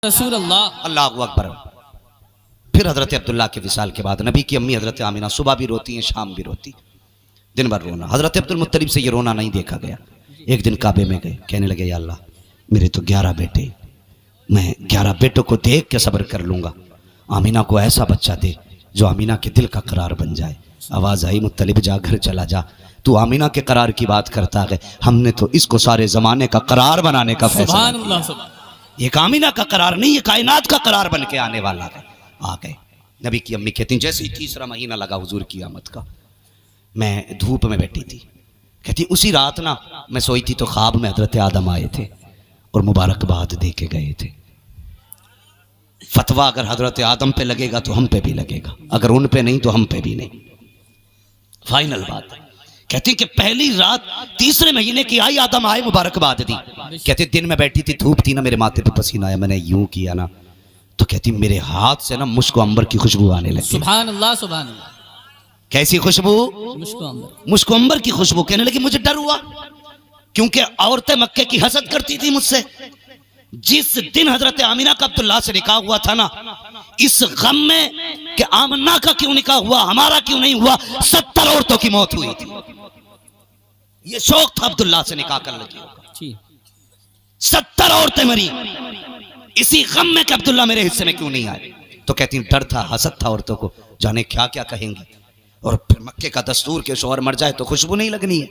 रसूल अल्लाह। अल्लाहु अकबर। फिर हज़रत अब्दुल्ला के विसाल के बाद नबी की अम्मी हज़रत आमिना सुबह भी रोती हैं, शाम भी रोती, दिन भर रोना। हज़रत अब्दुल मुत्तलिब से ये रोना नहीं देखा गया। एक दिन काबे में गए, कहने लगे या अल्लाह मेरे तो 11 बेटे, मैं 11 बेटों को देख के सब्र कर लूँगा, आमिना को ऐसा बच्चा दे जो आमिना के दिल का करार बन जाए। आवाज़ आई मुत्तलिब जा घर चला जा, तू आमिना के करार की बात करता है, हमने तो इसको सारे ज़माने का करार बनाने का फैसला किया। एक आमिना का करार नहीं, ये कायनात का करार बन के आने वाला है। आ गए। नबी की अम्मी कहती जैसे ही तीसरा महीना लगा हुजूर की आमद का, मैं धूप में बैठी थी, कहती उसी रात ना मैं सोई थी तो ख्वाब में हजरत आदम आए थे और मुबारकबाद दे के गए थे। फतवा अगर हजरत आदम पे लगेगा तो हम पे भी लगेगा, अगर उन पे नहीं तो हम पे भी नहीं। फाइनल बात। कहती कि पहली रात तीसरे महीने की आई, आदम आए मुबारकबाद दी। कहती दिन में बैठी थी, धूप थी ना, मेरे माथे पे पसीना आया, मैंने यूं किया ना तो कहती मेरे हाथ से ना मुश्को अंबर की खुशबू आने लगी। सुभान अल्लाह सुभान अल्लाह। कैसी खुशबू? मुश्को अंबर की खुशबू। कहने लगी मुझे डर हुआ क्योंकि औरतें मक्के की हसद करती थी मुझसे। जिस दिन हजरत आमिना का अब्दुल्ला से निकाह हुआ था ना, इस गम में कि आमना का क्यों निकाह हुआ, हमारा क्यों नहीं हुआ, 70 औरतों की मौत हुई थी। ये शौक था अब्दुल्ला से निकाह करने की। 70 औरतें मरी इसी गम में कि अब्दुल्ला मेरे हिस्से में क्यों नहीं आए। तो कहती डर था, हसद था औरतों को, जाने क्या क्या कहेंगी। और फिर मक्के का दस्तूर के शौहर मर जाए तो खुशबू नहीं लगनी है।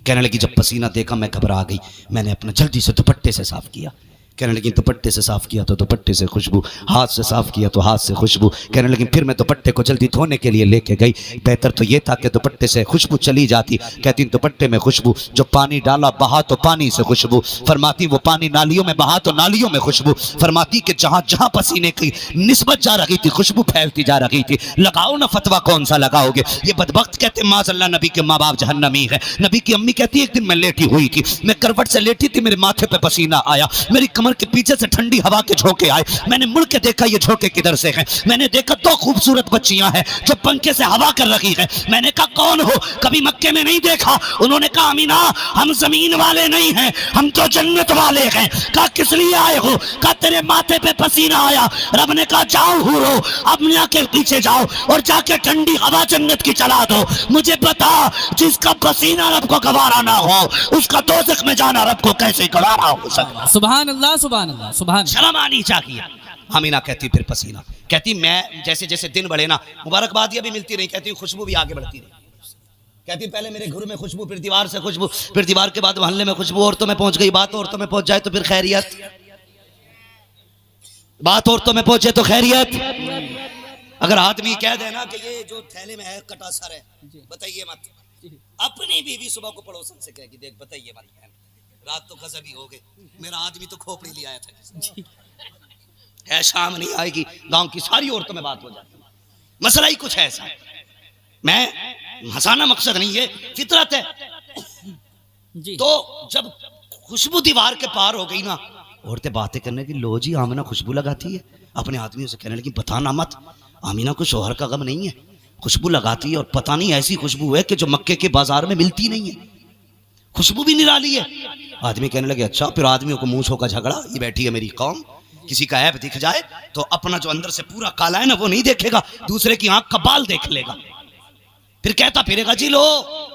कहने लगी जब पसीना देखा मैं घबरा गई, मैंने अपना जल्दी से दुपट्टे से साफ किया। कहने लगी दुपट्टे से साफ किया तो दुपट्टे से खुशबू, हाथ से साफ किया तो हाथ से खुशबू। कहने लगी फिर मैं दुपट्टे को जल्दी धोने के लिए लेके गई, बेहतर तो ये था कि दुपट्टे से खुशबू चली जाती। कहती दुपट्टे में खुशबू, जो पानी डाला बहा तो पानी से खुशबू। फरमाती वो पानी नालियों में बहा तो नालियों में खुशबू। फरमाती कि जहां जहां पसीने की निस्बत जा रही थी खुशबू फैलती जा रही थी। लगाओ ना फतवा, कौन सा लगाओगे। ये बदबख्त कहते माज़अल्लाह नबी के माँ बाप जहन्नमी है। नबी की अम्मी कहती एक दिन मैं लेटी हुई थी, मैं करवट से लेटी थी, मेरे माथे पे पसीना आया, मेरी कमर के पीछे से ठंडी हवा के झोंके आए, मैंने मुड़ के देखा ये झोंके किधर से हैं। मैंने देखा 2 खूबसूरत बच्चियां हैं जो पंखे से हवा कर रही हैं। मैंने कहा कौन हो, कभी मक्के में नहीं देखा। उन्होंने कहा अमीना हम जमीन वाले नहीं हैं, हम तो जन्नत वाले हैं। कहा किस लिए आए हो, कहा तेरे माथे पे पसीना आया। रब ने कहा जाओ हूरो, अमीना के पीछे जाओ और जाके ठंडी हवा जन्नत की चला दो। मुझे बता जिसका पसीना रब को गवारा ना हो उसका दोज़ख में जाना रब को कैसे गवारा हो सकता। सुभान अल्लाह सुभान अल्लाह सुभान। शर्म आनी चाहिए। आमिना कहती फिर पसीना, कहती मैं जैसे जैसे दिन बढ़े ना मुबारकबादियां भी मिलती रही, कहती खुशबू भी आगे बढ़ती रही। कहती पहले मेरे घर में खुशबू, फिर दीवार से खुशबू, फिर दीवार के बाद मोहल्ले में खुशबू, औरतों में पहुंच गई। बात औरतों में पहुंच जाए तो फिर खैरियत, बात औरतों में पहुंचे तो खैरियत। अगर आदमी कह देना कि ये जो थैले में है कटा सर है, बताइए मत। अपनी बीवी सुबह को पड़ोसन से कहेगी देख बताइए मत, रात तो गजब ही हो गए, मेरा आदमी तो खोपड़ी ले आया था है, शाम नहीं आएगी, गांव की सारी औरतों में बात हो जाती है। मसला ही कुछ ऐसा है। मैं हंसाना मकसद नहीं है, फितरत है जी। तो जब खुशबू दीवार के पार हो गई ना, औरतें बातें करने की, लो जी आमिना खुशबू लगाती है। अपने आदमियों से कहने लगी बताना मत, आमिना को शोहर का गम नहीं है, खुशबू लगाती है और पता नहीं ऐसी खुशबू है कि जो मक्के के बाजार में मिलती नहीं है, खुशबू भी निराली है। आदमी कहने लगे अच्छा। फिर आदमियों को मूंछों का झगड़ा, ये बैठी है मेरी कौम, किसी का ऐब दिख जाए तो अपना जो अंदर से पूरा काला है ना वो नहीं देखेगा, दूसरे की आंख का बाल देख लेगा, फिर कहता फिरेगा जी लो।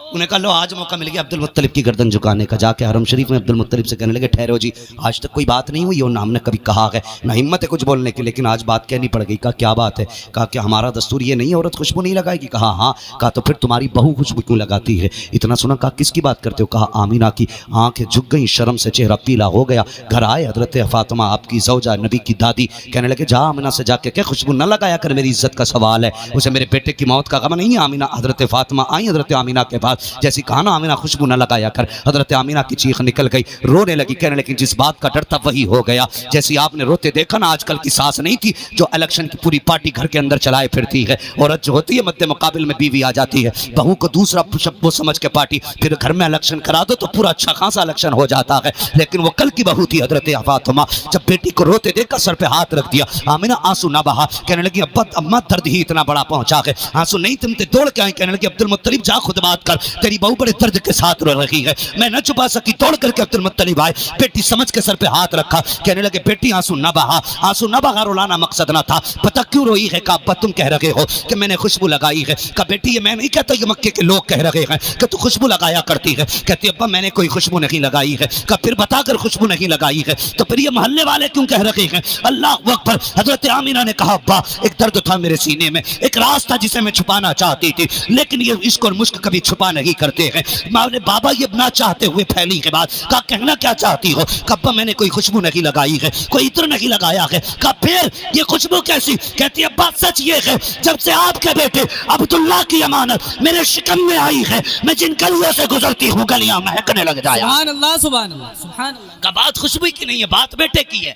उन्हें कहा लो आज मौका मिल गया अब्दुल मुत्तलिब की गर्दन झुकाने का। जाके हरम शरीफ में अब्दुल मुत्तलिब से कहने लगे ठहरो जी, आज तक कोई बात नहीं हुई और ना हमने कभी कहा है ना हिम्मत है कुछ बोलने की, लेकिन आज बात कहनी पड़ गई। कहा क्या बात है, कहा कि हमारा दस्तूर ये नहीं है औरत खुशबू नहीं लगाएगी। कहा हाँ। कहा तो फिर तुम्हारी बहू खुशबू क्यों लगाती है। इतना सुना, कहा किसकी बात करते हो। कहा आमिना की। आंखें झुक गई, शर्म से चेहरा पीला हो गया। घर आए हजरत फातिमा आपकी ज़ौजा नबी की दादी, कहने लगे जा आमिना से जाके क्या खुशबू न लगाया कर, मेरी इज्जत का सवाल है, उसे मेरे बेटे की मौत का गम नहीं है। आमिना हजरत फातिमा आई हजरत आमिना के पास, जैसी कहा ना आमिना खुशबू न लगाया कर, हजरत आमिना की चीख निकल गई, रोने लगी। कहने लगी जिस बात का डर था वही हो गया। जैसी आपने रोते देखा ना, आजकल की सास नहीं थी जो इलेक्शन की पूरी पार्टी घर के अंदर चलाए फिरती है। औरत जो होती है मध्य मुकाबिल में बीवी आ जाती है, बहू को दूसरा वो समझ के पार्टी, फिर घर में इलेक्शन करा दो तो पूरा अच्छा खासा इलेक्शन हो जाता है। लेकिन वो कल की बहू थी हजरत फातिमा, जब बेटी को रोते देखा सर पे हाथ रख दिया। आमिना आंसू ना बहा, कहने लगी अब्बा अम्मा दर्द ही इतना बड़ा पहुंचा है, आंसू नहीं तुम दौड़ के आई। कहने लगी अब्दुल मुत्तलिब जा खुद बात कर, तेरी बहू बड़े दर्द के साथ रो रही है। मैं न छुपा सकी, तोड़ करके अब्दुल मुत्तलिब आए, बेटी समझ के सर पे हाथ रखा, कहने लगे बेटी आंसू न बहा, आंसू न बहा, रुलाना मकसद ना था। पता क्यों रोई है? कहा अब्बा तुम कह रहे हो कि मैंने खुशबू लगाई है। कहा बेटी ये मैं नहीं कहता, ये मक्के के लोग कह रहे हैं कि तू खुशबू लगाया करती है। कहती अब्बा मैंने कोई खुशबू नहीं लगाई है। कहा फिर बताकर खुशबू नहीं लगाई है तो फिर ये मोहल्ले वाले क्यों कह रहे हैं? अल्लाह अकबर। हजरत आमिना ने कहा अब्बा एक दर्द था मेरे सीने में, एक राज था जिसे मैं छुपाना चाहती थी, लेकिन ये इश्क और मुश्क कभी छुपा नहीं करते हैं। माने बाबा ये ना चाहते हुए फैली के बाद कहा कहना क्या चाहती हो? कहा मैंने कोई खुशबू नहीं लगाई है, कोई इत्र नहीं लगाया है। कहा फिर ये खुशबू कैसी? कहती है बात सच ये है, जब से आपके बेटे अब्दुल्ला की अमानत मेरे शिकम में आई है, मैं जिन गलियों से गुजरती हूँ गलियां महकने लग जाया। सुभान अल्लाह, सुभान अल्लाह, सुभान अल्लाह। का बात खुशबू की नहीं है, बात बेटे की है।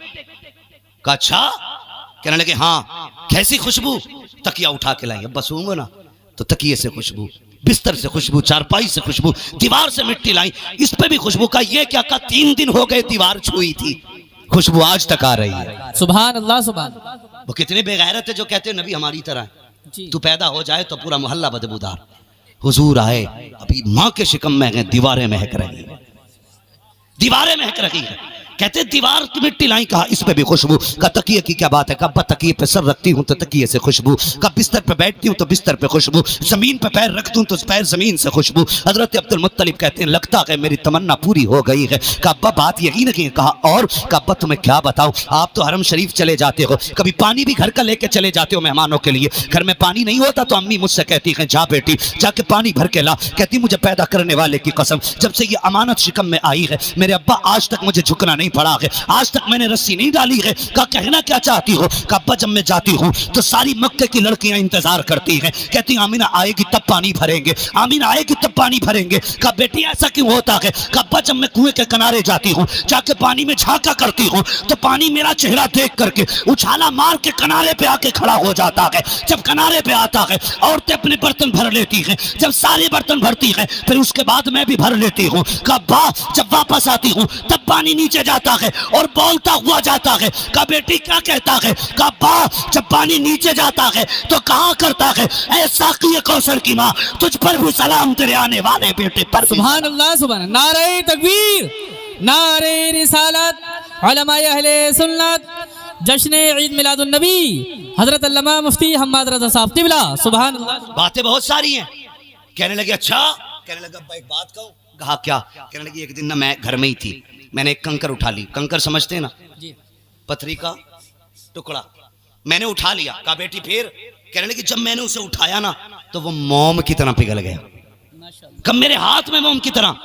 का अच्छा? कहने लगे हाँ। कैसी खुशबू? तकिया उठा के लाई, अब्बा सोऊंगा ना तो तकिए से खुशबू, बिस्तर से खुशबू, चारपाई से खुशबू, दीवार से मिट्टी लाई, इस पे भी खुशबू। का ये क्या? का 3 दिन हो गए दीवार छुई थी, खुशबू आज तक आ रही है। सुभान अल्लाह, सुभान अल्लाह। वो कितने बेगैरत है जो कहते हैं नबी हमारी तरह है, तू पैदा हो जाए तो पूरा मोहल्ला बदबूदार। हुजूर आए, अभी माँ के शिकम में है, दीवारें महक रही है, दीवारें महक रही है। कहते दीवार की मिट्टी लाई, कहा इस पे भी खुशबू। का तकिए की क्या बात है? कहा तकिए पे सर रखती हूँ तो तकिए से खुशबू, का बिस्तर पे बैठती हूँ तो बिस्तर पे खुशबू, जमीन पे पैर रखती हूँ तो पैर जमीन से खुशबू। हजरत अब्दुल मुत्तलिब कहते हैं लगता है मेरी तमन्ना पूरी हो गई है। का अब्बा बात यही नहीं है। कहा और? का अब्बा तुम्हें क्या बताऊं, आप तो हरम शरीफ चले जाते हो, कभी पानी भी घर का लेके चले जाते हो मेहमानों के लिए, घर में पानी नहीं होता तो अम्मी मुझसे कहती है जा बेटी जाके पानी भर के ला। कहती मुझे पैदा करने वाले की कसम, जब से ये अमानत शिकम में आई है मेरे अब्बा आज तक मुझे झुकना नहीं पड़ा है, आज तक मैंने रस्सी नहीं डाली है। का कहना क्या चाहती हो? का अब्बा जब मैं जाती हूँ तो सारी मक्के की लड़कियां इंतजार करती हैं, कहती आमीना आएगी तब पानी भरेंगे, आमीना आएगी तब पानी भरेंगे। का बेटी ऐसा क्यों होता है? का अब्बा जब मैं कुएं के किनारे जाती हूँ, जाके पानी में झांका करती हूँ तो पानी मेरा चेहरा देख करके उछाला मार के किनारे पे आके खड़ा हो जाता है। जब किनारे पे आता है औरतें अपने बर्तन भर लेती हैं, जब सारे बर्तन भरती हैं फिर उसके बाद मैं भी भर लेती हूँ। का अब्बा जब वापस आती हूँ तब पानी नीचे जाता है और बोलता हुआ जाता है। का बेटी क्या कहता है? का अब्बा जब पानी नीचे जाता है तो कहा करता है ऐसा कि कौसर की माँ तुझ पर भी सलाम, तेरे आने वाले बेटे पर। सुभान अल्लाह, सुभान अल्लाह। नारे तकबीर, नारे रिसालत, उलमाए अहले सुन्नत, जश्न ईद मिलादुन नबी, हजरत अल्लामा मुफ्ती हम्माद रज़ा साहब क़िबला। सुभान अल्लाह। बातें बहुत सारी हैं। कहने लगे अच्छा, कहने लगा अब्बा एक बात कहूँ। कहा क्या? कहने लगी एक दिन ना मैं घर में ही थी, मैंने एक कंकर उठा ली, कंकर समझते हैं ना जी, पथरी का टुकड़ा, मैंने उठा लिया। कहा बेटी फिर? कहने लगी जब मैंने उसे उठाया ना तो वो मोम की तरह पिघल गया, कब मेरे हाथ में मोम की तरह।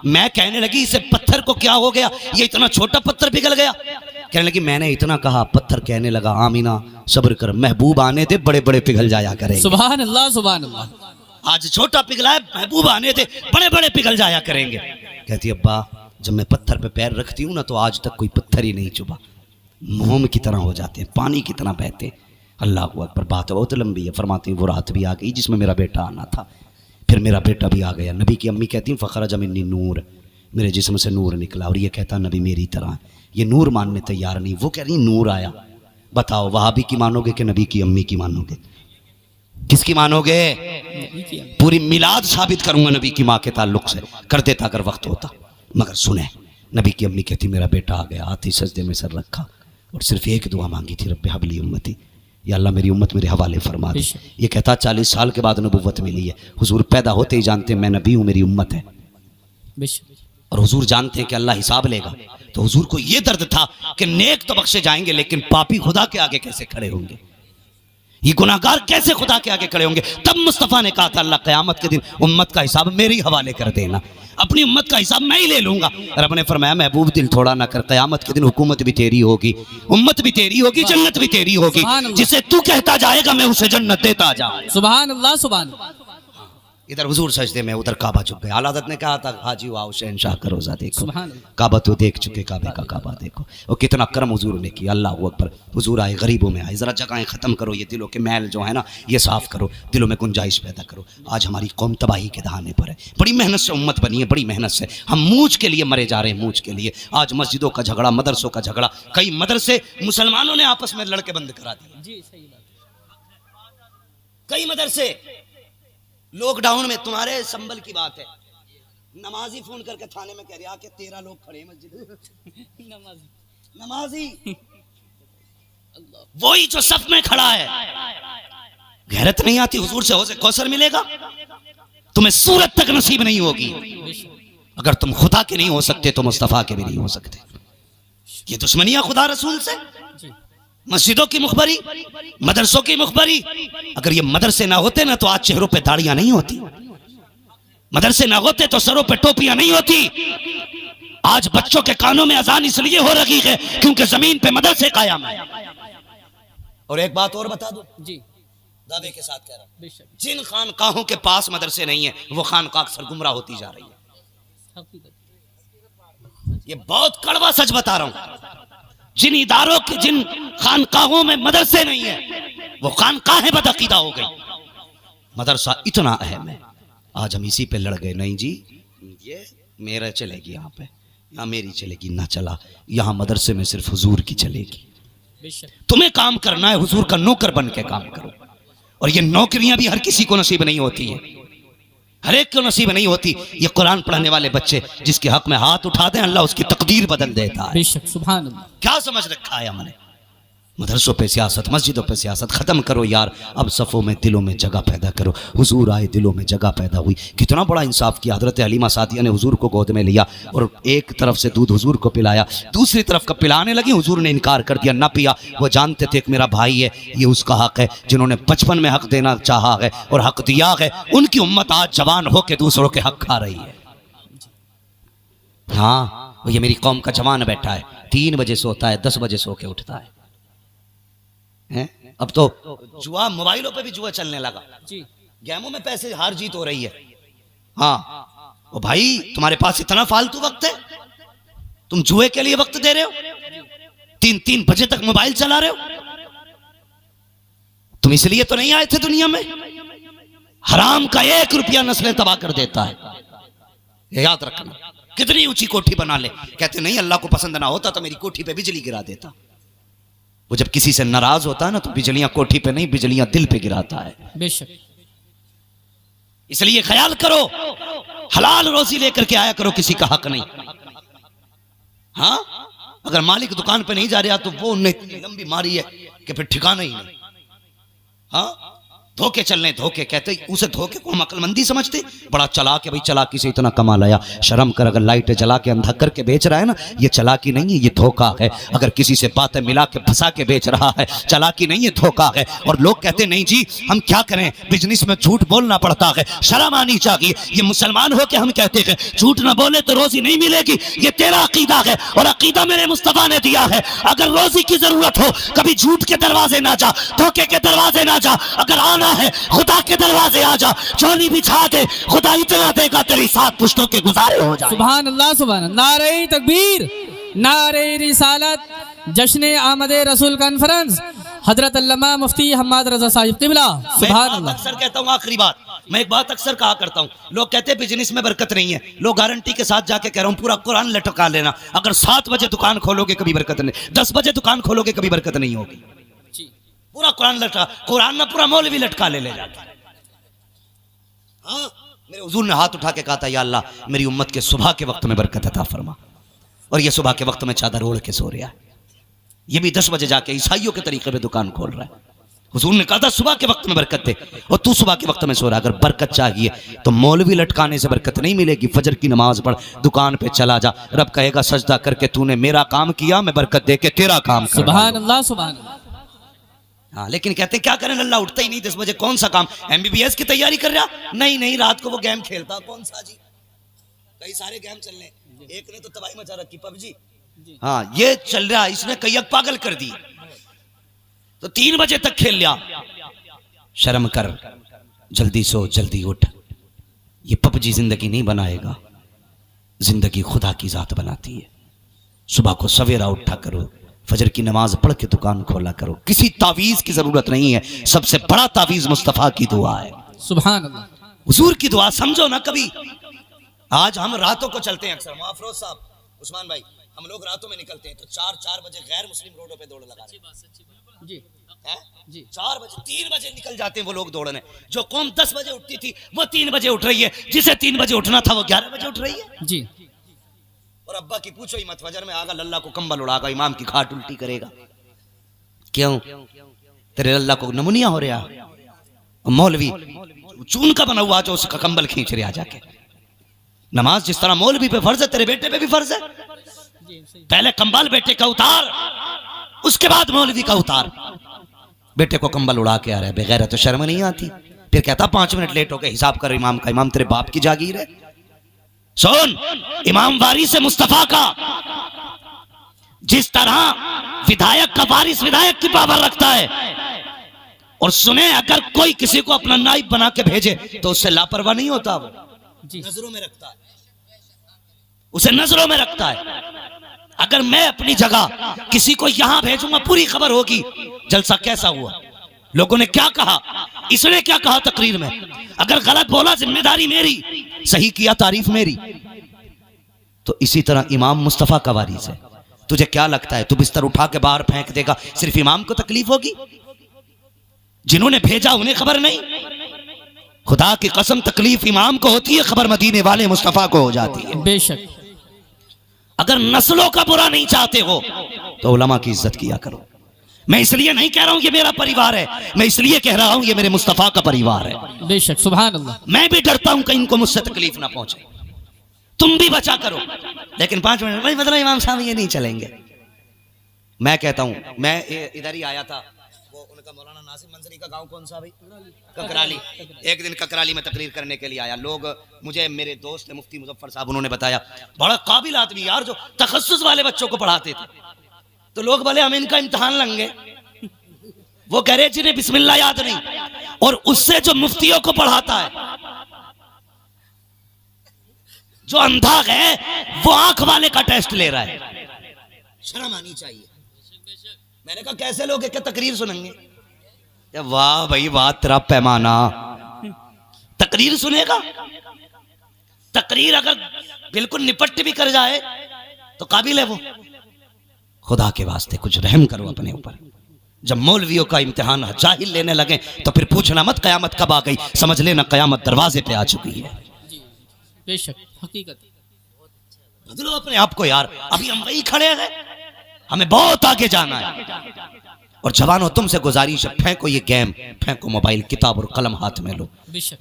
मैं कहने लगी इसे पत्थर को क्या हो गया, ये इतना छोटा पत्थर पिघल गया। कहने लगी मैंने इतना कहा, पत्थर कहने लगा आमीना सब्र कर, महबूब आने दे बड़े बड़े पिघल जाया करेंगे। सुभान अल्लाह, सुभान अल्लाह। आज छोटा पिघला है, महबूब आने थे बड़े बड़े पिघल जाया करेंगे। कहती अब्बा जब मैं पत्थर पे पैर रखती हूँ ना तो आज तक कोई पत्थर ही नहीं चुभा, मोम की तरह हो जाते हैं, पानी की तरह बहते। अल्लाह को अकबर। बात बहुत लंबी है। फरमाती वो रात भी आ गई जिसमें मेरा बेटा आना था, फिर मेरा बेटा भी आ गया। नबी की अम्मी कहती फ़खरज मिन्नी नूर, मेरे जिस्म से नूर निकला। और ये कहता नबी मेरी तरह, ये नूर मानने तैयार नहीं। वो कह रही नूर आया। बताओ वहाबी की मानोगे कि नबी की अम्मी की मानोगे? किसकी मानोगे? पूरी मिलाद साबित करूंगा नबी की माँ के ताल्लुक से, कर देता अगर वक्त होता। मगर सुने, नबी की अम्मी कहती मेरा बेटा आ गया, आती सजदे में सर रखा और सिर्फ एक दुआ मांगी थी, रब्बे हबली उम्मती, या अल्लाह मेरी उम्मत मेरे हवाले फरमा दे। ये कहता 40 साल के बाद नबुव्वत मिली है। हुजूर पैदा होते ही जानते हैं मैं नबी हूँ, मेरी उम्मत है। और हुजूर जानते हैं कि अल्लाह हिसाब लेगा। तो हुजूर को ये दर्द था कि नेक तो बख्शे जाएंगे लेकिन पापी खुदा के आगे कैसे खड़े होंगे, ये गुनाहगार कैसे खुदा के आगे खड़े होंगे। तब मुस्तफ़ा ने कहा था अल्लाह क़यामत के दिन उम्मत का हिसाब मेरे ही हवाले कर देना, अपनी उम्मत का हिसाब मैं ही ले लूंगा। रब ने फरमाया महबूब दिल थोड़ा ना कर, क़यामत के दिन हुकूमत भी तेरी होगी, उम्मत भी तेरी होगी, जन्नत भी तेरी होगी। जिसे तू कहता जाएगा मैं उसे जन्नत देता जाऊं। सुभान अल्लाह, सुभान अल्लाह। इधर हुजूर सजदे में, उधर काबा झुक गया। आला हज़रत ने कहा था हाजी आओ शहनशाह का रोज़ा देखो, काबा तो देख चुके, काबे का काबा देखो। और कितना करम हुजूर ने किया। अल्लाह अकबर। हुजूर आए, गरीबों में आए, ज़रा जगहें ख़त्म करो, ये दिलों के मैल जो है ना ये साफ़ करो, दिलों में गुंजाइश पैदा करो। आज हमारी कौम तबाही के दहाने पर है, बड़ी मेहनत से उम्मत बनी है, बड़ी मेहनत से हम मूझ के लिए मरे जा रहे हैं, मूझ के लिए। आज मस्जिदों का झगड़ा, मदरसों का झगड़ा, कई मदरसे मुसलमानों ने आपस में लड़के बंद करा दिए। कई मदरसे लॉकडाउन में तुम्हारे संबल की बात है, नमाजी फोन करके थाने में कह रहा कि 13 लोग खड़े हैं मस्जिद नमाजी वही जो सफ में खड़ा है। गैरत नहीं आती हुजूर से हौज़े कौसर मिलेगा, तुम्हें सूरत तक नसीब नहीं होगी। अगर तुम खुदा के नहीं हो सकते तो मुस्तफा के भी नहीं हो सकते। ये दुश्मनियां खुदा रसूल से, मस्जिदों की मुखबरी, मदरसों की मुखबरी। अगर ये मदरसे ना होते ना तो आज चेहरों पे दाढ़ियां नहीं होती, मदरसे ना होते तो सरों पे टोपियां नहीं होती। आज बच्चों के कानों में अजान इसलिए हो रही है क्योंकि जमीन पे मदरसे कायम है। और एक बात और बता दो जी, दावे के साथ कह रहा हूं, जिन खानकाहों के पास मदरसे नहीं है वो खानकाह अक्सर गुमराह होती जा रही है। ये बहुत कड़वा सच बता रहा हूं। जिन इदारों के, जिन खानकाहों में मदरसे नहीं है वो खानकाहें बदअकीदा हो गई। मदरसा इतना अहम है, आज हम इसी पे लड़ गए। नहीं जी, ये मेरा चलेगी यहाँ पे, यहाँ मेरी चलेगी, ना चला। यहाँ मदरसे में सिर्फ हुजूर की चलेगी। तुम्हें काम करना है, हुजूर का नौकर बन के काम करो। और ये नौकरियां भी हर किसी को नसीब नहीं होती है, हर एक को नसीब नहीं होती। ये कुरान पढ़ने वाले बच्चे जिसके हक में हाथ उठा दें अल्लाह उसकी तकदीर बदल देता है। सुभान अल्लाह। क्या समझ रखा है हमने? मदरसों पे सियासत, मस्जिदों पे सियासत खत्म करो यार। अब सफ़ों में, दिलों में जगह पैदा करो। हुजूर आए, दिलों में जगह पैदा हुई। कितना बड़ा इंसाफ किया। हज़रत हलीमा सादिया ने हुजूर को गोद में लिया और एक तरफ से दूध हुजूर को पिलाया, दूसरी तरफ का पिलाने लगी, हुजूर ने इनकार कर दिया, ना पिया। वो जानते थे कि मेरा भाई है, ये उसका हक है। जिन्होंने बचपन में हक देना चाहा है और हक दिया है, उनकी उम्मत आज जवान होकर दूसरों के हक खा रही है। हाँ, ये मेरी कौम का जवान बैठा है, 3 बजे सोता है, 10 बजे सो के उठता है। अब तो जुआ, मोबाइलों पे भी जुआ चलने लगा जी। गेमों में पैसे हार जीत हो रही है। हाँ, ओ भाई तुम्हारे पास इतना फालतू वक्त है, तुम जुए के लिए वक्त दे रहे हो, 3-3 बजे तक मोबाइल चला रहे हो। तुम इसलिए तो नहीं आए थे दुनिया में। हराम का 1 रुपया नस्लें तबाह कर देता है, याद रखना। कितनी ऊंची कोठी बना ले, कहते नहीं अल्लाह को पसंद ना होता तो मेरी कोठी पे बिजली गिरा देता। वो जब किसी से नाराज होता है ना तो बिजलियां कोठी पे नहीं, बिजलियां दिल पे गिराता है। बेशक। इसलिए ख्याल करो, हलाल रोजी लेकर के आया करो, किसी का हक नहीं। हाँ, अगर मालिक दुकान पे नहीं जा रहा तो वो उन्हें लंबी मारी है कि फिर ठिकाना ही नहीं। हाँ, धोखे चलने, धोखे कहते उसे धोखे को हम अक्लमंदी समझते। बड़ा चालाक है भाई, चालाकी से इतना कमा लाया। शर्म कर, अगर लाइट जला के अंधा करके बेच रहा है ना, ये चालाकी नहीं है, ये धोखा है। अगर किसी से बातें मिला के फंसा के बेच रहा है, चालाकी नहीं है, धोखा है। और लोग कहते नहीं जी हम क्या करें, बिजनेस में झूठ बोलना पड़ता है, शर्म आनी चाहिए। ये मुसलमान हो के हम कहते हैं झूठ ना बोले तो रोजी नहीं मिलेगी। ये तेरा अकीदा है और अकीदा मेरे मुस्तफा ने दिया है। अगर रोजी की जरूरत हो, कभी झूठ के दरवाजे ना जा, धोखे के दरवाजे ना जा। अगर आना है खुदा के दरवाजे आ जा, चोली बिछा दे, खुदा इतना देगा तेरी 7 पुश्तों के गुजारे हो जाए। सुभान अल्लाह, सुभान अल्लाह। नारे तकबीर, नारे रिसालत, जश्न आमद रसूल कॉन्फ्रेंस, हजरत अल्लामा मुफ्ती हम्माद रजा साहिब क़िबला। सुभान अल्लाह। अक्सर कहता हूँ, आखिरी बात, मैं एक बात अक्सर कहा करता हूँ, लोग कहते हैं बिजनेस में बरकत नहीं है। लोग गारंटी के साथ जाके कह रहा हूँ पूरा कुरान लटका लेना। अगर 7 बजे दुकान खोलोगे कभी बरकत नहीं, 10 बजे दुकान खोलोगे कभी बरकत नहीं होगी। पूरा कुरान लटका, कुरान ना पूरा मौलवी लटका ले जाता है। हाँ, मेरे हुजूर ने हाथ उठा के कहा था, या अल्लाह मेरी उम्मत के सुबह के वक्त में बरकत अता फरमा। और ये सुबह के वक्त में चादर ओढ़ के सो रहा है। ये भी 10 बजे जाके ईसाइयों के तरीके पे दुकान खोल रहा है। हुजूर ने कहा था सुबह के वक्त में बरकत दे, और तू सुबह के वक्त में सो रहा है। अगर बरकत चाहिए तो मौलवी लटकाने से बरकत नहीं मिलेगी। फजर की नमाज पढ़, दुकान पे चला जा, रब कहेगा सजदा करके तूने मेरा काम किया, मैं बरकत दे के तेरा काम कर। सुभान अल्लाह, सुभान अल्लाह। हाँ, लेकिन कहते क्या करें, अल्लाह उठता ही नहीं 10 बजे। कौन सा काम, MBBS की तैयारी कर रहा? नहीं, रात को वो गेम खेलता। कौन सा जी? कई सारे गेम चल रहे, एक ने तो तबाही मचा रखी, PUBG। हाँ, ये चल रहा, इसने कई पागल कर दी, तो 3 बजे तक खेल लिया। शर्म कर, जल्दी सो, जल्दी उठ। ये PUBG जिंदगी नहीं बनाएगा, जिंदगी खुदा की जात बनाती है। सुबह को सवेरा उठा करो, फजर की नमाज पढ़ के दुकान खोला करो। किसी तावीज की जरूरत नहीं है, सबसे बड़ा तावीज मुस्तफा की दुआ है। सुभान अल्लाह। हुजूर की दुआ समझो ना कभी। आज हम रातों को चलते हैं अक्सर, अफरोज साहब, उस्मान भाई, हम लोग रातों में निकलते हैं तो 4 बजे गैर मुस्लिम रोडों पे दौड़ लगा रहे हैं। जी हैं? जी 4 बजे 3 बजे निकल जाते हैं वो लोग दौड़ने। जो कौम 10 बजे उठती थी वो 3 बजे उठ रही है, जिसे 3 बजे उठना था वो 11 बजे उठ रही है। जी और अब्बा की पूछो ही मत, फजर में आगा लल्ला को कंबल उड़ागा, इमाम की खाट उल्टी करेगा। क्यों? तेरे लल्ला को नमुनिया हो रहा। मौलवी चून का बना हुआ जो उसका कंबल खींच रहा जाके। नमाज जिस तरह मौलवी पे फर्ज है तेरे बेटे पे भी फर्ज है। पहले कंबल बेटे का उतार, उसके बाद मौलवी का उतार। बेटे को कंबल उड़ा के आ रहा है, बगैर तो शर्म नहीं आती। फिर कहता 5 मिनट लेट हो गए, हिसाब कर इमाम का। इमाम तेरे बाप की जागीर है। सुन, इमाम वारिस मुस्तफा का, जिस तरह विधायक का वारिस विधायक की पावर रखता है। और सुने, अगर कोई किसी को अपना नाइब बना के भेजे तो उससे लापरवाह नहीं होता, वो नजरों में रखता है, उसे नजरों में रखता है। अगर मैं अपनी जगह किसी को यहां भेजूंगा, पूरी खबर होगी जलसा कैसा हुआ, लोगों ने क्या कहा, इसने क्या कहा तकरीर में। अगर गलत बोला जिम्मेदारी मेरी, सही किया तारीफ मेरी। तो इसी तरह इमाम मुस्तफा का वारिस है। तुझे क्या लगता है तू बिस्तर उठा के बाहर फेंक देगा, सिर्फ इमाम को तकलीफ होगी? जिन्होंने भेजा उन्हें खबर नहीं? खुदा की कसम तकलीफ इमाम को होती है, खबर मदीने वाले मुस्तफा को हो जाती है। बेशक। अगर नस्लों का बुरा नहीं चाहते हो तो उलमा की इज्जत किया करो। मैं इसलिए नहीं कह रहा हूं ये मेरा परिवार है, मैं इसलिए कह रहा हूं ये मेरे मुस्तफा का परिवार है। बेशक, सुभान अल्लाह। मैं भी डरता हूं कहीं इनको मुझसे तकलीफ ना पहुंचे। तुम भी बचा करो। लेकिन 5 मिनट भाई मतलब इमाम साहब ये नहीं चलेंगे। मैं कहता हूं, मैं इधर ही आया था, वो उनका मौलाना नासिर मंजरी का गांव कौन सा भाई? ककराली। एक दिन ककराली में तकरीर करने के लिए आया। लोग मुझे, मेरे दोस्त मुफ्ती मुजफ्फर साहब, उन्होंने बताया बड़ा काबिल आदमी यार, जो तखस्सुस वाले बच्चों को पढ़ाते थे। तो लोग बोले हम इनका इम्तिहान लेंगे। वो कह रहे जिन्हें बिस्मिल्लाह याद नहीं, और उससे जो मुफ्तियों को पढ़ाता है, जो अंधा है, वो आंख वाले का टेस्ट ले रहा है। शर्म आनी चाहिए। मैंने कहा कैसे लोग क्या तकरीर सुनेंगे? वाह भाई वाह, तेरा पैमाना। तकरीर सुनेगा? तकरीर अगर बिल्कुल निपट भी कर जाए तो काबिल है वो। खुदा के वास्ते कुछ रहम करो अपने ऊपर। जब मौलवियों का इम्तिहान जाहिल लेने लगे तो फिर पूछना मत कयामत कब आ गई, समझ लेना कयामत दरवाजे पे आ चुकी है। बेशक, हकीकत। बदलो अपने आप को यार, अभी हम वही खड़े हैं, हमें बहुत आगे जाना है। और जवानों तुमसे गुजारिश है, फेंको ये गेम, फेंको मोबाइल, किताब और कलम हाथ में लो।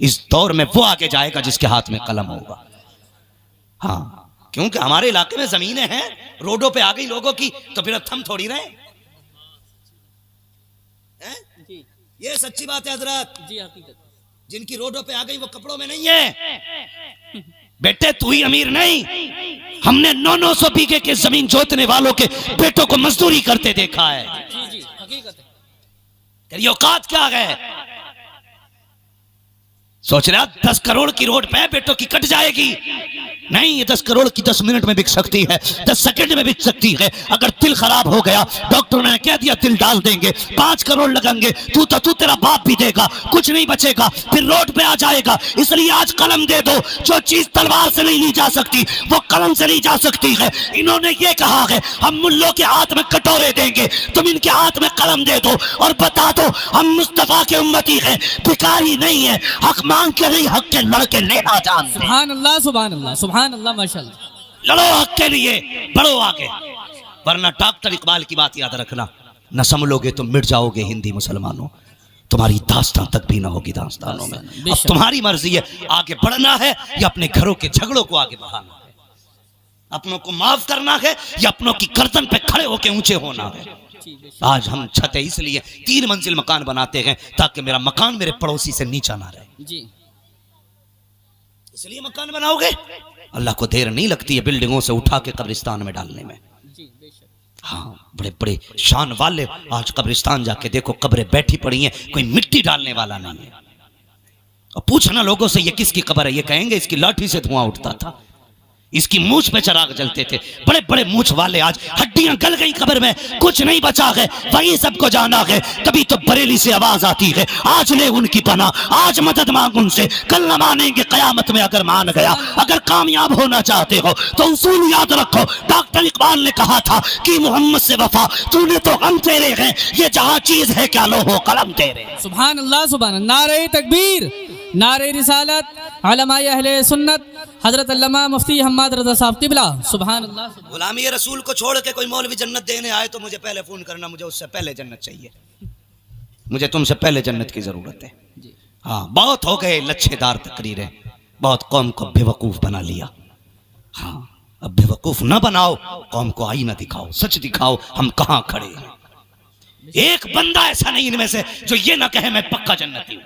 इस दौर में वो आगे जाएगा जिसके हाथ में कलम होगा। हाँ, क्योंकि हमारे इलाके में जमीनें हैं, रोडों पे आ गई लोगों की, तो फिर अब थम थोड़ी रहे। ये सच्ची बात है हजरत। जी, हकीकत। जिनकी रोडों पे आ गई वो कपड़ों में नहीं है। बेटे तू ही अमीर नहीं, हमने 900 बीघे के जमीन जोतने वालों के बेटों को मजदूरी करते देखा है। जी जी, हकीकत है। तेरी औकात क्या है? सोच रहा 10 करोड़ की रोड पे बेटों की कट जाएगी? नहीं, ये 10 करोड़ की 10 मिनट में बिक सकती है, 10 सेकंड में बिक सकती है। अगर दिल खराब हो गया, डॉक्टर ने कह दिया दिल डाल देंगे, 5 करोड़ लगेंगे, तू तेरा बाप भी देगा, कुछ नहीं बचेगा, फिर रोड पे आ जाएगा। इसलिए आज कलम दे दो। जो चीज तलवार से नहीं ली जा सकती वो कलम से ली जा सकती है। इन्होंने ये कहा है हम मुल्लों के हाथ में कटोरे देंगे, तुम इनके हाथ में कलम दे दो और बता दो हम मुस्तफा के उम्मती हैं, भिखारी नहीं है, हक मांग के नहीं, हक के लड़के लेना जानते हैं। सुभान अल्लाह, सुभान अल्लाह, सुभान अल्लाह, माशाअल्लाह। लड़ो हक के लिए, बढ़ो आगे, वरना डॉक्टर इकबाल की बात याद रखना, न संभलोगे तुम मिट जाओगे हिंदी मुसलमानों, तुम्हारी दास्तां तक भी ना होगी दास्तानों में। अब तुम्हारी मर्जी है, आगे बढ़ना है या अपने घरों के झगड़ों को आगे बढ़ाना है, अपनों को माफ करना है या अपनों की गर्दन पे खड़े होकर ऊंचे होना है। आज हम छत इसलिए 3 मंजिल मकान बनाते हैं ताकि मेरा मकान मेरे पड़ोसी से नीचा ना रहे। जी, इसलिए मकान बनाओगे। अल्लाह को देर नहीं लगती है बिल्डिंगों से उठा के कब्रिस्तान में डालने में। हाँ, बड़े बड़े शान वाले आज कब्रिस्तान जाके देखो, कब्रें बैठी पड़ी हैं, कोई मिट्टी डालने वाला नहीं है। और पूछना लोगों से ये किसकी कब्र है, ये कहेंगे इसकी लाठी से धुआं उठता था। इसकी मूछ पे चराग जलते थे, बड़े बड़े मूछ वाले आज हड्डियां गल गई कब्र में, कुछ नहीं बचा है, वही सबको जाना है। तभी तो बरेली से आवाज आती है, आज ले उनकी पनाह, आज मदद मांग उनसे, कल न मानेंगे कयामत में अगर मान गया। अगर कामयाब होना चाहते हो तो उसूल याद रखो। डॉक्टर इकबाल ने कहा था कि मोहम्मद से वफा, तूने तो हम तेरे हैं, ये जहां चीज है क्या लो हो कलम तेरे। सुभान अल्लाह सुभान अल्लाह। नारे तकबीर, नारे रिसालत, उलमाए अहले सुन्नत हजरत अल्लामा मुफ्ती हम्माद रज़ा साहब क़िबला। सुभान अल्लाह। गुलामी रसूल को छोड़ के कोई मौलवी जन्नत देने आए तो मुझे पहले फोन करना, मुझे उससे पहले जन्नत चाहिए, मुझे तुमसे पहले जन्नत की जरूरत है। हाँ, बहुत हो गए लच्छेदार तकरीरें, बहुत कौम को बेवकूफ बना लिया। हाँ, अब बेवकूफ ना बनाओ, कौम को आईना दिखाओ, सच दिखाओ हम कहाँ खड़े हैं। एक बंदा ऐसा नहीं इनमें से जो ये ना कहे मैं पक्का जन्नती हूं,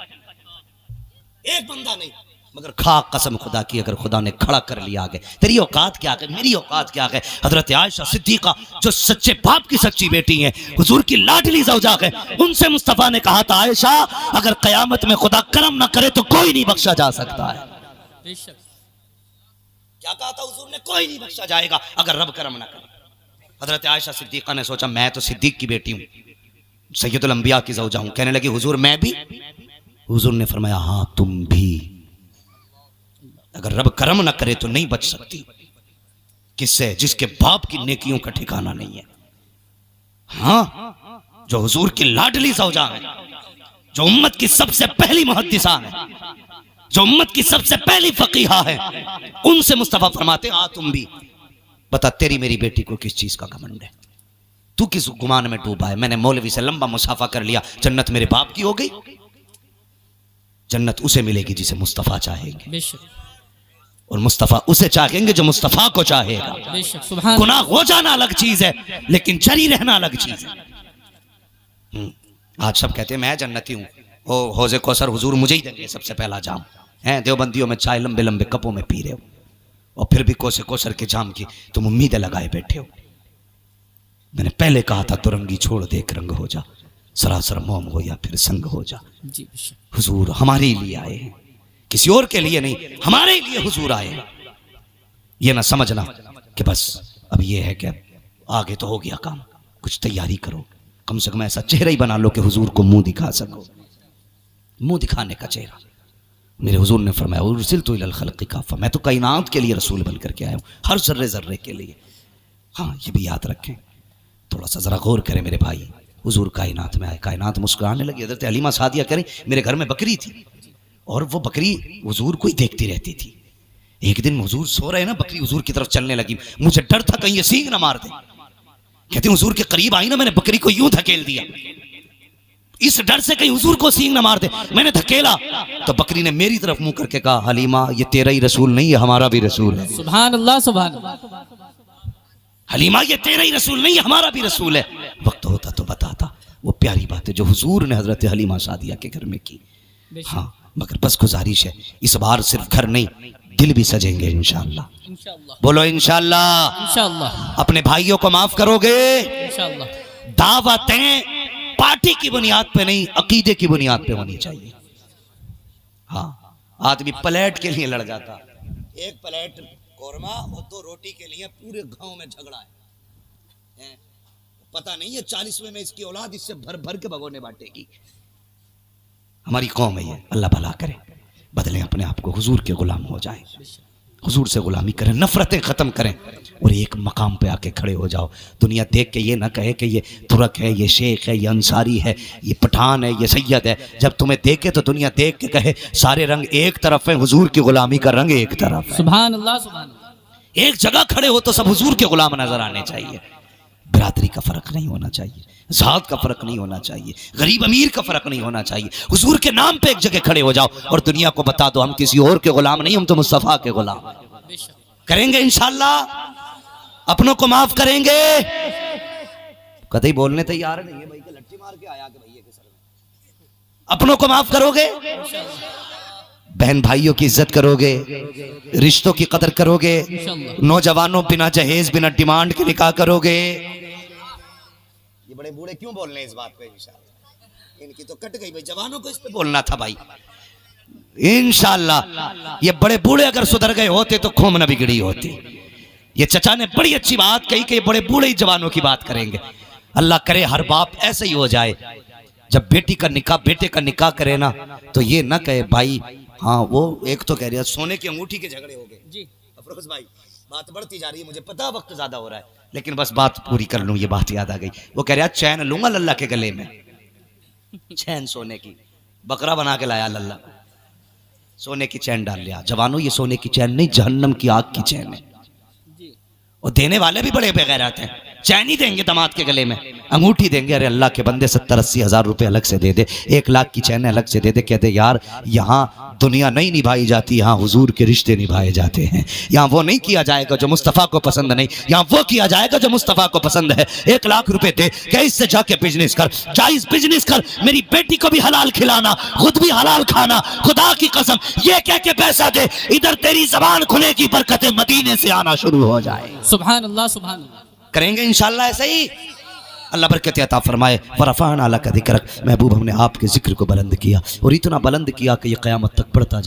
एक बंदा नहीं। मगर खा कसम खुदा की, अगर खुदा ने खड़ा कर लिया आगे, तेरी औकात क्या है, मेरी औकात क्या है। हजरत आयशा सिद्दीका जो सच्चे बाप की सच्ची बेटी है, हुजूर की लाडली ज़ौजा है, उनसे मुस्तफा ने कहा था, आयशा अगर कयामत में खुदा करम ना करे तो कोई नहीं बख्शा जा सकता है। क्या कहा था हुजूर ने? कोई नहीं बख्शा जाएगा अगर रब करम ना करे। हजरत आयशा सिद्दीका ने सोचा मैं तो सिद्दीक की बेटी हूं, सैयदुल अंबिया की ज़ौजा हूं। कहने लगी हुजूर मैं भी? हुजूर ने फरमाया हाँ तुम भी। अगर रब करम ना करे तो नहीं बच सकती। किससे? जिसके बाप की नेकियों का ठिकाना नहीं है। हाँ, जो हुजूर की लाडली ज़ौजा है, जो उम्मत की सबसे पहली मुहद्दिसा है, जो उम्मत की सबसे पहली फकीहा है, उनसे मुस्तफा फरमाते हाँ तुम भी। बता तेरी मेरी बेटी को किस चीज का घमंड है? तू किस गुमान में डूबा है? मैंने मौलवी से लंबा मुसाफा कर लिया, जन्नत मेरे बाप की हो गई। जन्नत उसे मिलेगी जिसे मुस्तफा चाहेंगे, और मुस्तफा उसे चाहेंगे जो मुस्तफा को चाहेगा। गुनाह हो जाना अलग चीज है, लेकिन जरी रहना अलग चीज है। आज सब कहते हैं मैं जन्नती हूँ, ओ हौज़े कौसर हुजूर मुझे ही देंगे सबसे पहला जाम। हैं देवबंदियों में चाय लंबे लंबे कपों में पी रहे हो, और फिर भी कोसे कौसर के जाम की तुम उम्मीदें लगाए बैठे हो। मैंने पहले कहा था तुरंगी छोड़ दे एक रंग हो जा, सरासर मोम हो या फिर संग हो जा। हुजूर हमारे लिए आए हैं, किसी और के लिए नहीं, हमारे लिए हुजूर आए हैं। ये ना समझना कि बस अब ये है कि आगे तो हो गया काम, कुछ तैयारी करो, कम से कम ऐसा चेहरा ही बना लो कि हुजूर को मुंह दिखा सको। मुंह दिखाने का चेहरा। मेरे हुजूर ने फरमाया उर्सिलतु इलल खल्क़ि काफ़ा, मैं तो कायनात के लिए रसूल बन करके आया हूँ, हर जर्रे जर्रे के लिए। हाँ, ये भी याद रखें, थोड़ा सा जरा गौर करें मेरे भाई। हुजूर कायनात में आए, कायनात मुस्कुराने लगी। हज़रत हलीमा सादिया कह रही मेरे घर में बकरी थी, और वो बकरी हुजूर को ही देखती रहती थी। एक दिन हुजूर सो रहे ना, बकरी हुजूर की तरफ चलने लगी, मुझे डर था कहीं ये सींग ना मार दे। कहती हुजूर के करीब आई ना, मैंने बकरी को यूं धकेल दिया, इस डर से कहीं हुजूर को सींग ना मार दे। मैंने धकेला तो बकरी ने मेरी तरफ मुंह करके कहा हलीमा ये तेरा ही रसूल नहीं है, हमारा भी रसूल है। सुभान अल्लाह सुभान अल्लाह। हलीमा ये तेरा ही रसूल नहीं है, हमारा भी रसूल है। वक्त होता तो बताता वो प्यारी बात है जो हुजूर ने हजरत हलीमा सादिया के घर में की। हाँ, मगर बस गुजारिश है, इस बार सिर्फ घर नहीं दिल भी सजेंगे इंशाअल्लाह। बोलो इंशाअल्लाह। इंशाअल्लाह। अपने भाइयों को माफ करोगे? इंशाअल्लाह। दावतें पार्टी की बुनियाद पे नहीं, अकीदे की बुनियाद पे होनी चाहिए। हाँ, आदमी प्लेट के लिए लड़ जाता, एक प्लेट कोरमा और 2 रोटी के लिए पूरे गांव में झगड़ा है। पता नहीं है 40वें में इसकी औलाद इससे भर भर के भगोने बांटेगी। हमारी कौम है ये, अल्लाह भला करे, बदलें अपने आप को, हुजूर के गुलाम हो जाए, हुजूर से गुलामी करें, नफरतें खत्म करें, और एक मकाम पे आके खड़े हो जाओ। दुनिया देख के ये ना कहे कि ये तुरक है, ये शेख है, ये अंसारी है, ये पठान है, ये सैयद है। जब तुम्हें देखे तो दुनिया देख के कहे सारे रंग एक तरफ है, हुजूर की गुलामी का रंग एक तरफ है। सुभान अल्लाह सुभान अल्लाह। एक जगह खड़े हो तो सब हुजूर के गुलाम नजर आने चाहिए। बिरादरी का फर्क नहीं होना चाहिए, जात का फर्क नहीं होना चाहिए, गरीब अमीर का फर्क नहीं होना चाहिए। हुजूर के नाम पे एक जगह खड़े हो जाओ और दुनिया को बता दो हम किसी और के गुलाम नहीं, हम तो मुस्तफा के गुलाम करेंगे इंशाअल्लाह। अपनों को माफ करेंगे। कतई बोलने तैयार नहीं है भाई, के लट्ठी मार के आया कि भैया के सर में। अपनों को माफ करोगे, बहन भाइयों की इज्जत करोगे, रिश्तों की कदर करोगे, नौजवानों बिना जहेज बिना डिमांड के निकाह करोगे। ये बड़े बूढ़े क्यों बोल रहे हैं इस बात पे? इंशाअल्लाह इनकी तो कट गई भाई, जवानों को इस पे बोलना था भाई। इंशाअल्लाह ये बड़े बूढ़े अगर सुधर गए होते तो कौम न बिगड़ी होती। ये चचा ने बड़ी अच्छी बात कही कि बड़े बूढ़े जवानों की बात करेंगे। अल्लाह करे हर बाप ऐसे ही हो जाए, जब बेटी का निकाह बेटे का निकाह करे ना तो ये ना कहे भाई हाँ वो एक तो कह रही है सोने की अंगूठी के झगड़े हो गए जी। अफरोज भाई बात बढ़ती जा रही है, मुझे पता वक्त ज्यादा हो रहा है, लेकिन बस बात पूरी कर लूं, ये बात याद आ गई। वो कह रहा चैन लूंगा लल्ला के गले में, चैन सोने की, बकरा बना के लाया लल्ला, सोने की चैन डाल लिया। जवानों ये सोने की चैन नहीं, जहन्नम की आग की चैन है। और देने वाले भी बड़े बेगैरत हैं, चैन ही देंगे दामाद के गले में, अंगूठी देंगे, अरे अल्लाह के बंदे 70-80 हज़ार रुपए अलग से दे दे, 1 लाख की चैन अलग से दे दे। कहते यार यहाँ दुनिया नहीं निभाई जाती, यहाँ हुजूर के रिश्ते निभाए जाते हैं। यहाँ वो नहीं किया जाएगा जो मुस्तफ़ा को पसंद नहीं, यहाँ वो किया जाएगा जो मुस्तफ़ा को पसंद है। 1 लाख रुपए दे, क्या इससे जाके बिजनेस कर, जायज बिजनेस कर, मेरी बेटी को भी हलाल खिलाना, खुद भी हलाल खाना, खुदा की कसम, ये कह के पैसा दे, इधर तेरी जबान खुलेगी, बरकतें मदीने से आना शुरू हो जाए। सुभान अल्लाह सुभान अल्लाह। करेंगे इंशाअल्लाह ऐसे ही, अल्लाह बरकत अता फरमाए। वरफ़अना लका ज़िक्रक, महबूब हमने आपके जिक्र को बुलंद किया और इतना बुलंद किया कि ये क़यामत तक बढ़ता जाए।